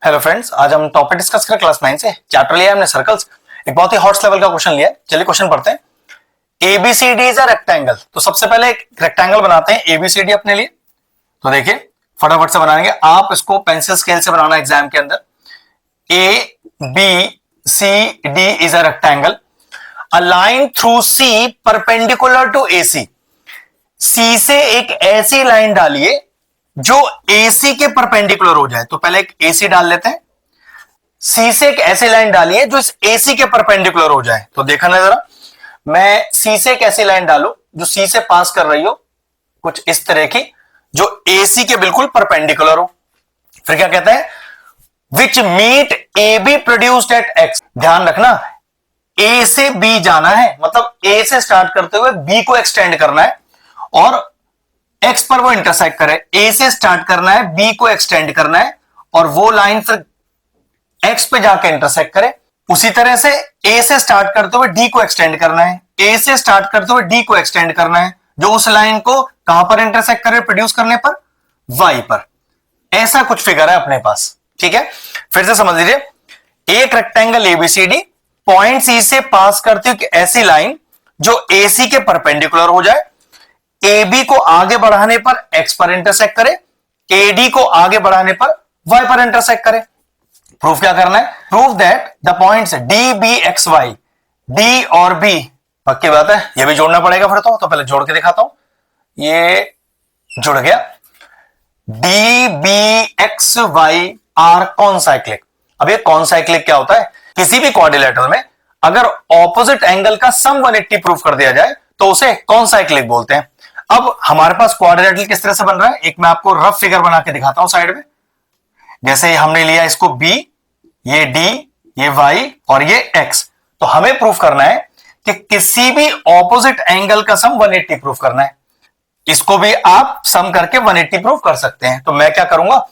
Hello friends, आज हम topic discuss करें क्लास 9 से। चैप्टर लिया हमने सर्कल्स। एक बहुत ही हॉट लेवल का क्वेश्चन लिया है। चलिए क्वेश्चन पढ़ते हैं। A B C D is a rectangle. तो सबसे पहले एक रेक्टेंगल बनाते हैं एबीसीडी अपने लिए। तो देखिए फटाफट से बनाएंगे। आप इसको पेंसिल स्केल से बनाना एग्जाम के अंदर। A B C D is a rectangle. A line through C perpendicular to A C. C से एक ऐसी लाइन डालिए जो AC के परपेंडिकुलर हो जाए। तो पहले एक AC डाल लेते हैं। C से एक ऐसी लाइन डालिए जो इस AC के परपेंडिकुलर हो जाए। तो देखा ना जरा, मैं C से एक ऐसी लाइन डालू जो C से पास कर रही हो कुछ इस तरह की, जो AC के बिल्कुल परपेंडिकुलर हो। फिर क्या कहता है, which meet AB produced at X। ध्यान रखना, A से B जाना है, मतलब A से स्टार्ट करते हुए B को एक्सटेंड करना है और X पर वो इंटरसेक्ट करे। A से स्टार्ट करना है, B को एक्सटेंड करना है और वो लाइन फिर X पे जाके इंटरसेक्ट करे। उसी तरह से A से स्टार्ट करते हुए D को एक्सटेंड करना है, A से स्टार्ट करते हुए D को एक्सटेंड करना है, जो उस लाइन को कहां पर इंटरसेक्ट करे प्रोड्यूस करने पर, Y पर। ऐसा कुछ फिगर है अपने पास। ठीक है, फिर से समझ लीजिए। एक रेक्टेंगल एबीसीडी पॉइंट C से पास करती हुई ऐसी लाइन जो AC के परपेंडिकुलर हो जाए, AB को आगे बढ़ाने पर X पर इंटरसेक्ट करे, AD को आगे बढ़ाने पर Y पर इंटरसेक्ट करे। प्रूफ क्या करना है, proof that the points DBXY, D और B, पक्की बात है ये भी जोड़ना पड़ेगा फिर। तो पहले जोड़ के दिखाता हूं। ये जुड़ गया। DBXY are concyclic. अब ये कॉन्साइक्लिक क्या होता है, किसी भी क्वाड्रिलेटरल में अगर ऑपोजिट एंगल का सम 180 प्रूफ कर दिया जाए तो उसे कॉन्साइक्लिक बोलते हैं। अब हमारे पास क्वाड्रिलेटरल किस तरह से बन रहा है, एक मैं आपको रफ फिगर बना के दिखाता हूं साइड में। जैसे हमने लिया इसको B, ये D, ये Y और ये X। तो हमें प्रूफ करना है कि किसी भी ऑपोजिट एंगल का सम 180 प्रूफ करना है। इसको भी आप सम करके 180 प्रूफ कर सकते हैं। तो मैं क्या करूंगा,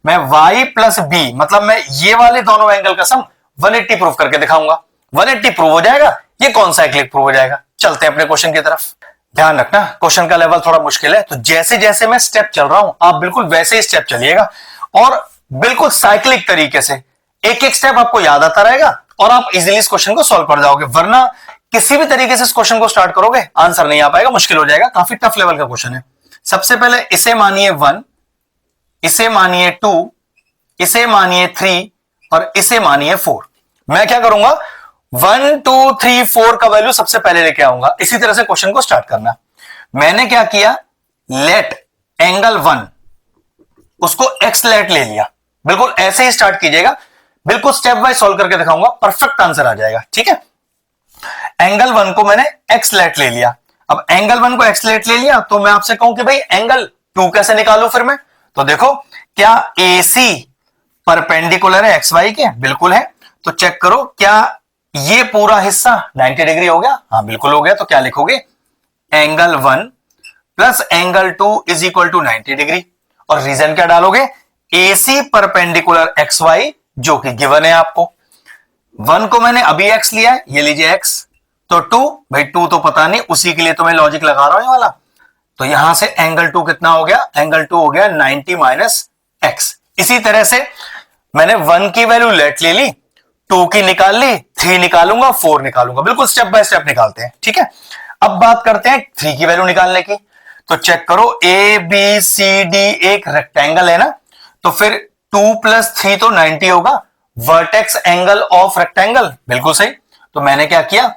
मैं Y प्लस B, मतलब मैं ये वाले दोनों एंगल का सम 180 प्रूफ करके दिखाऊंगा। 180 प्रूव हो जाएगा, ये कॉन्साइक्लिक प्रूव हो जाएगा। चलते हैं अपने क्वेश्चन की तरफ। ध्यान रखना क्वेश्चन का लेवल थोड़ा मुश्किल है, तो जैसे जैसे मैं स्टेप चल रहा हूं आप बिल्कुल वैसे ही स्टेप चलिएगा और बिल्कुल साइक्लिक तरीके से एक एक स्टेप आपको याद आता रहेगा और आप इजीली इस क्वेश्चन को सॉल्व कर जाओगे। वरना किसी भी तरीके से इस क्वेश्चन को स्टार्ट करोगे आंसर नहीं आ पाएगा, मुश्किल हो जाएगा। काफी टफ लेवल का क्वेश्चन है। सबसे पहले इसे मानिए 1, इसे मानिए 2, इसे मानिए 3 और इसे मानिए 4। मैं क्या करूंगा, 1 2 3 4 का वैल्यू सबसे पहले लेके आऊंगा। इसी तरह से क्वेश्चन को स्टार्ट करना। मैंने क्या किया, लेट एंगल 1, उसको x लेट ले लिया। बिल्कुल ऐसे ही स्टार्ट कीजिएगा, बिल्कुल स्टेप वाइज सॉल्व करके दिखाऊंगा, परफेक्ट आंसर आ जाएगा। ठीक है, एंगल 1 को मैंने x लेट ले लिया। अब एंगल 1 को x लेट ले लिया तो मैं आपसे कहूं कि भाई एंगल 2 कैसे निकालूं फिर मैं। तो देखो, क्या AC परपेंडिकुलर है XY के, बिल्कुल है। तो चेक करो, क्या ये पूरा हिस्सा 90 डिग्री हो गया, हाँ बिल्कुल हो गया। तो क्या लिखोगे, एंगल 1 प्लस angle 2 is equal to 90 degree. और रीजन क्या डालोगे, AC परपेंडिकुलर XY, जो कि गिवन है आपको। 1 को मैंने अभी x लिया है, ये लीजिए x। तो 2, भाई 2 तो पता नहीं, उसी के लिए तो मैं लॉजिक लगा रहा हूं ये वाला। तो यहां से एंगल 2 कितना हो गया, एंगल 2 हो गया 90 माइनस x। इसी तरह से मैंने 1 की वैल्यू लेट ले ली, 2 की निकाल ली, 3 निकालूंगा, 4 निकालूंगा। बिल्कुल स्टेप बाय स्टेप निकालते हैं। ठीक है, अब बात करते हैं 3 की वैल्यू निकालने की। तो चेक करो, ABCD एक रेक्टेंगल है ना, तो फिर 2 प्लस 3 तो 90 होगा। वर्टेक्स एंगल ऑफ रेक्टेंगल, बिल्कुल सही। तो मैंने क्या किया,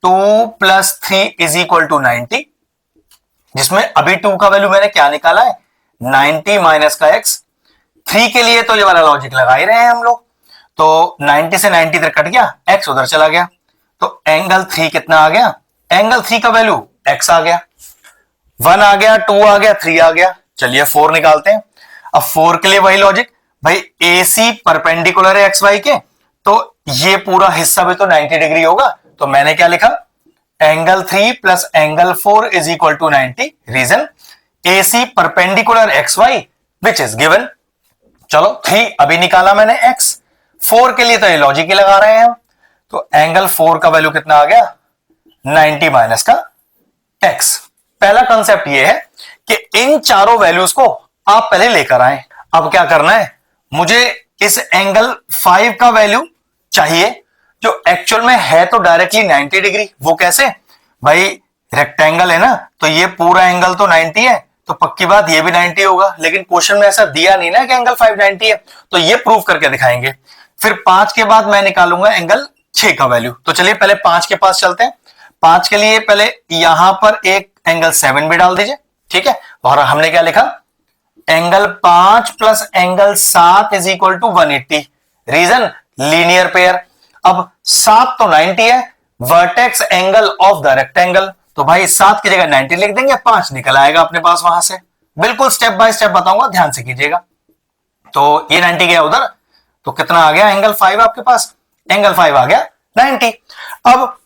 2 प्लस 3 इज इक्वल टू 90, जिसमें अभी 2 का वैल्यू मैंने क्या निकाला है, 90 माइनस का x। 3 के लिए तो ये वाला लॉजिक लगा ही रहे हैं हम लोग। तो 90 से 90 तक कट गया, x उधर चला गया। तो एंगल 3 कितना आ गया, एंगल 3 का वैल्यू x आ गया। 1 आ गया, 2 आ गया, 3 आ गया। चलिए 4 निकालते हैं। अब 4 के लिए वही लॉजिक, भाई AC परपेंडिकुलर है XY के, तो ये पूरा हिस्सा भी तो 90 डिग्री होगा। तो मैंने क्या लिखा, एंगल 3 प्लस angle 4 is equal to 90। Reason, AC perpendicular XY which is given. चलो 3 अभी निकाला मैंने x, 4 के लिए तो ये लॉजिक ही लगा रहे हैं हम। तो एंगल 4 का वैल्यू कितना आ गया, 90 माइनस का x। पहला कंसेप्ट ये है कि इन चारों वैल्यूज को आप पहले लेकर आए। अब क्या करना है, मुझे इस एंगल 5 का वैल्यू चाहिए, जो एक्चुअल में है तो डायरेक्टली 90 डिग्री। वो कैसे भाई, रेक्टेंगल है ना, तो ये पूरा एंगल तो 90 है, तो पक्की बात ये भी 90 होगा, लेकिन क्वेश्चन में ऐसा दिया नहीं ना कि एंगल 590 है, तो ये प्रूव करके दिखाएंगे। फिर 5 के बाद मैं निकालूंगा एंगल 6 का वैल्यू। तो चलिए पहले 5 के पास चलते हैं। 5 के लिए पहले यहां पर एक एंगल 7 भी डाल दीजिए, ठीक है। और हमने क्या लिखा, angle 5 plus angle 7 is equal to 180। Reason, linear pair. अब 7 तो 90 है, vertex angle of the rectangle, तो भाई 7 की जगह 90 लिख देंगे, 5 निकल आएगा अपने पास वहां से। बिल्कुल स्टेप बाय स्टेप बताऊंगा, ध्यान से कीजिएगा। तो ये 90 गया उधर, तो कितना आ गया, एंगल 5 आपके पास, एंगल 5 आ गया 90। अब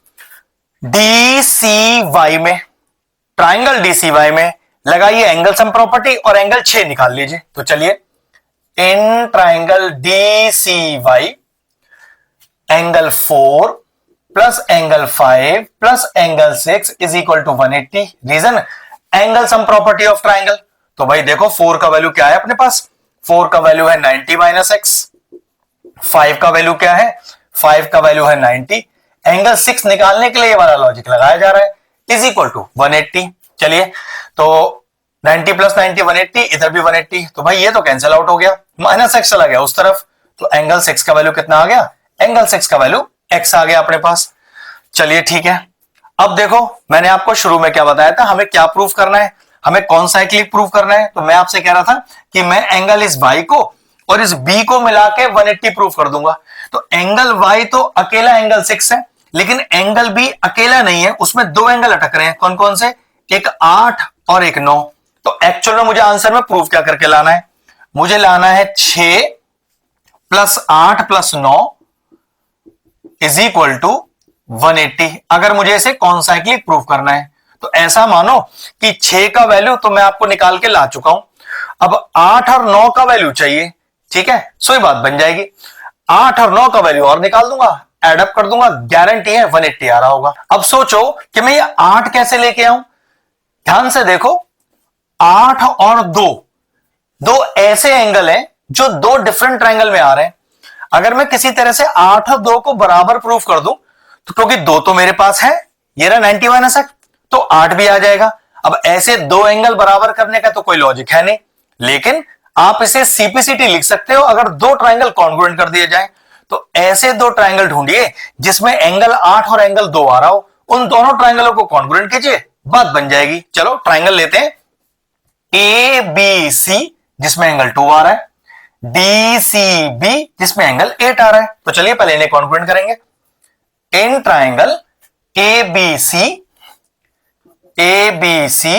DCY में, ट्राइंगल DCY में लगाइए एंगल सम प्रॉपर्टी और एंगल 6 निकाल लीजिए। तो चलिए, in triangle DCY angle 4 plus angle 5 plus angle 6 is equal to 180। Reason, angle sum property of triangle. तो भाई देखो 4 का वैल्यू क्या है अपने पास, 4 का वैल्यू है 90 माइनस एक्स। 5 का वैल्यू क्या है, 5 का वैल्यू है 90। एंगल 6 निकालने के लिए ये वाला लॉजिक लगाया जा रहा है, इज इक्वल टू 180। चलिए, तो 90 प्लस 90 180, इधर भी 180, तो भाई ये तो कैंसिल आउट हो गया, माइनस एक्स चला गया उस तरफ, तो एंगल 6 का वैल्यू कितना आ गया, एंगल 6 का वैल्यू एक्स आ गया अपने पास। चलिए ठीक है, अब देखो मैंने आपको शुरू में क्या बताया था, हमें क्या प्रूफ करना है, हमें कौन साइक्लिक प्रूफ करना है। तो मैं आपसे कह रहा था कि मैं एंगल इस y को और इस b को मिला के 180 प्रूफ कर दूंगा। तो एंगल y तो अकेला एंगल 6 है, लेकिन एंगल b अकेला नहीं है, उसमें दो एंगल अटक रहे हैं। कौन कौन से, एक 8 और एक 9। तो एक्चुअल में मुझे आंसर में प्रूफ क्या करके लाना है, मुझे लाना है 6 plus 8 plus 9 is equal to 180। अगर मुझे इसे कॉन्साइक्लिक प्रूफ करना है, तो ऐसा मानो कि 6 का वैल्यू तो मैं आपको निकाल के ला चुका हूं, अब 8 और 9 का वैल्यू चाहिए, ठीक है। सो ये बात बन जाएगी, 8 और 9 का वैल्यू और निकाल दूंगा, एडअप कर दूंगा, गारंटी है 180 आ रहा होगा। अब सोचो कि मैं ये 8 कैसे लेके आऊं, ध्यान से देखो, 8 और 2 दो ऐसे एंगल हैं जो दो डिफरेंट ट्रायंगल में आ रहे हैं। अगर मैं किसी तरह से 8 और 2 को बराबर प्रूफ कर दूं, तो क्योंकि 2 तो मेरे पास है, ये रहा 90 माइनस एक्स, तो 8 भी आ जाएगा। अब ऐसे दो एंगल बराबर करने का तो कोई लॉजिक है नहीं, लेकिन आप इसे सीपीसीटी लिख सकते हो अगर दो ट्रायंगल कॉन्ग्रुएंट कर दिए जाए। तो ऐसे दो ट्रायंगल ढूंढिए जिसमें एंगल 8 और एंगल 2 आ रहा हो, उन दोनों ट्रायंगलों को कॉन्ग्रुएंट कीजिए, बात बन जाएगी। चलो ट्रायंगल लेते हैं, ए बी सी जिसमें एंगल 2 आ रहा है, डी सी बी जिसमें एंगल 8 आ रहा है। तो चलिए पहले इन्हें कॉन्ग्रुएंट करेंगे। In triangle A B C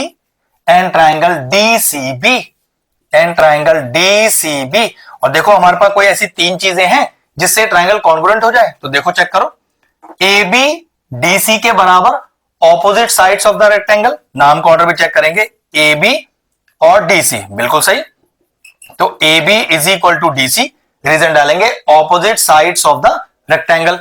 and triangle D C B and triangle D C B. और देखो हमारे पास कोई ऐसी तीन चीजें हैं जिससे ट्रायंगल कॉन्ग्रुएंट हो जाए, तो देखो चेक करो, ए बी डी सी के बराबर opposite sides of the rectangle, नाम का ऑर्डर भी चेक करेंगे, ए बी और डी सी, बिल्कुल सही। तो A B is equal to D C, reason डालेंगे opposite sides of the rectangle.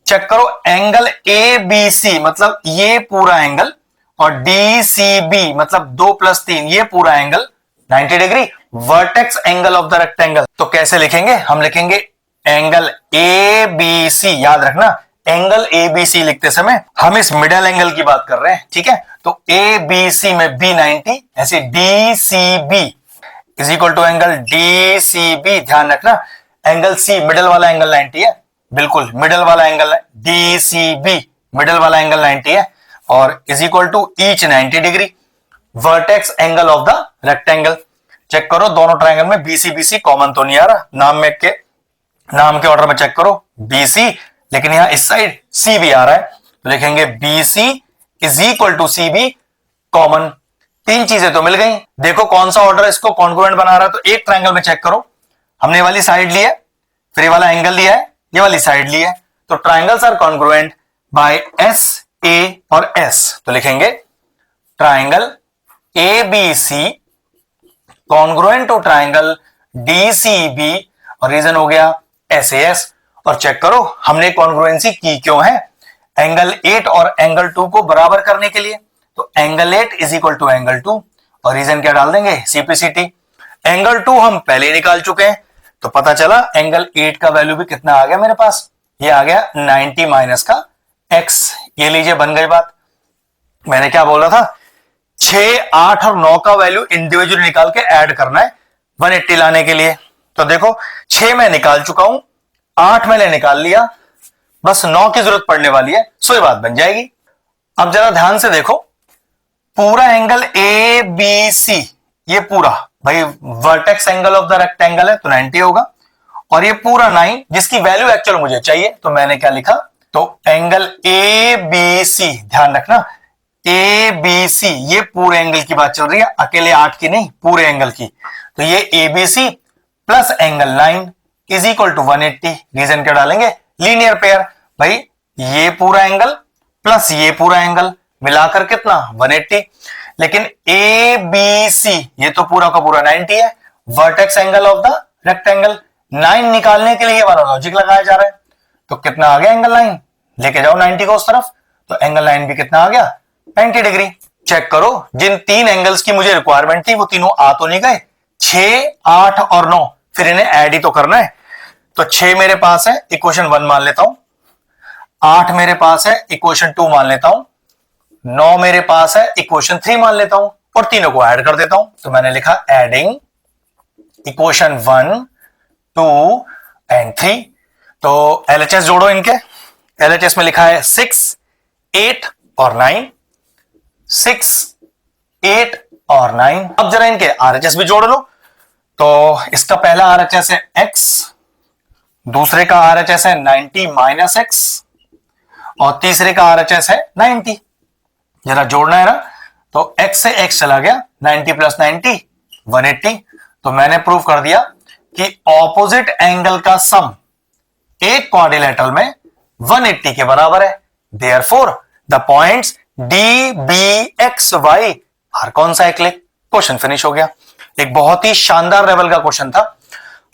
Check करो, एंगल ए बी सी मतलब ये पूरा एंगल, और डी सी बी मतलब 2 + 3 ये पूरा angle 90 degree, vertex angle of the rectangle. तो कैसे लिखेंगे, हम लिखेंगे एंगल ए बी सी। याद रखना, एंगल ए बी सी लिखते समय हम इस मिडल एंगल की बात कर रहे हैं, ठीक है। तो ए बी सी में बी 90, ऐसे D C B is equal to angle D C B. ध्यान रखना, एंगल सी मिडल वाला एंगल 90 है, बिल्कुल मिडल वाला एंगल है, डी सी बी मिडल वाला एंगल 90 है, और is equal to each 90 degree, vertex angle of the rectangle. Check करो दोनों ट्रायंगल में बीसी बीसी कॉमन तो नहीं आ रहा, नाम के ऑर्डर में चेक करो, बीसी, लेकिन यहां इस साइड सी भी आ रहा है, तो लिखेंगे B C is equal to C B common. तीन चीजें तो मिल गई। देखो कौन सा ऑर्डर इसको कॉन्ग्रुएंट बना रहा है, तो एक ट्रायंगल में चेक करो, हमने ये वाली साइड ली है, फिर ये वाला एंगल लिया है, ये वाली साइड ली है, तो triangles are congruent by S A और एस। तो लिखेंगे triangle A B C congruent to triangle D C B, और रीजन हो गया एस ए एस। और चेक करो हमने कॉन्ग्रुएंसी की क्यों है, एंगल 8 और एंगल 2 को बराबर करने के लिए। तो angle 8 is equal to angle 2, और रीजन क्या डाल देंगे, सीपीसीटी। एंगल 2 हम पहले निकाल चुके हैं, तो पता चला एंगल 8 का वैल्यू भी कितना आ गया मेरे पास, ये आ गया 90 माइनस का x। ये लीजिए बन गई बात। मैंने क्या बोला था, 6, 8 और 9 का वैल्यू इंडिविजुअली निकाल के ऐड करना है 180 लाने के लिए। तो देखो 6 मैं निकाल चुका हूं, 8 मैंने निकाल लिया, बस 9 की जरूरत पड़ने वाली है, सो ये बात बन जाएगी। अब जरा ध्यान से देखो, पूरा एंगल ए बी सी, ये पूरा भाई vertex angle of the rectangle है तो 90 होगा, और ये पूरा 9 जिसकी वैल्यू एक्चुअल मुझे चाहिए, तो मैंने क्या लिखा, तो एंगल ए बी सी, ध्यान रखना ए बी सी, ये पूरे एंगल की बात चल रही है, अकेले 8 की नहीं, पूरे एंगल की। तो ये A B C plus angle 9 is equal to 180। Reason क्या डालेंगे, लीनियर पेयर, भाई ये पूरा एंगल प्लस ये पूरा एंगल मिलाकर कितना 180। लेकिन ए बी सी ये तो पूरा का पूरा 90 है, vertex angle of the rectangle 9 निकालने के लिए ये वाला लॉजिक लगाया जा रहा है। तो कितना आ गया एंगल 9, लेके जाओ 90 को उस तरफ, तो एंगल 9 भी कितना आ गया 90 डिग्री। चेक करो, जिन 3 एंगल्स की मुझे रिक्वायरमेंट थी वो तीनों आ तो नहीं गए, 6, 8 और 9, फिर इन्हें ऐड ही तो करना है। तो 6 मेरे पास है, इक्वेशन 1 मान लेता हूं, 8 मेरे पास है, इक्वेशन 2 मान लेता हूं, 9 मेरे पास है, इक्वेशन 3 मान लेता हूं, और तीनों को ऐड कर देता हूं। तो मैंने लिखा एडिंग इक्वेशन 1, 2 एंड 3। तो LHS जोड़ो इनके, LHS में लिखा है 6, 8 और 9, 6, 8 और 9। अब जरा इनके RHS भी जोड़ लो। तो इसका पहला RHS है x, दूसरे का RHS है 90 माइनस x, और तीसरे का RHS है 90। जरा जोड़ना है ना, तो x से x चला गया, 90 प्लस 90 180। तो मैंने प्रूव कर दिया कि ऑपोजिट एंगल का सम एक क्वाड्रिलेटरल में 180 के बराबर है। Therefore the points D B X Y are concyclic. Question finish हो गया। एक बहुत ही शानदार लेवल का क्वेश्चन था,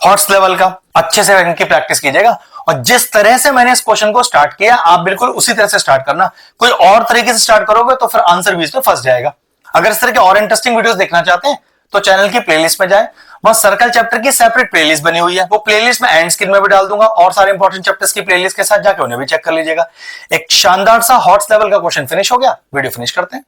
हॉट्स लेवल का। अच्छे से इनकी प्रैक्टिस कीजिएगा, और जिस तरह से मैंने इस क्वेश्चन को स्टार्ट किया आप बिल्कुल उसी तरह से स्टार्ट करना। कोई और तरीके से स्टार्ट करोगे तो फिर आंसर बीच में फंस जाएगा। अगर इस तरह के और इंटरेस्टिंग वीडियोस देखना चाहते हैं तो चैनल की प्लेलिस्ट में जाएं, वहां सर्कल चैप्टर की सेपरेट प्लेलिस्ट बनी हुई है, वो प्लेलिस्ट में एंड स्क्रीन में भी डाल दूंगा, और सारे इंपॉर्टेंट चैप्टर्स की प्लेलिस्ट के साथ जाके उन्हें भी चेक कर लीजिएगा। एक शानदार सा हॉट्स लेवल का क्वेश्चन फिनिश हो गया। वीडियो फिनिश करते हैं।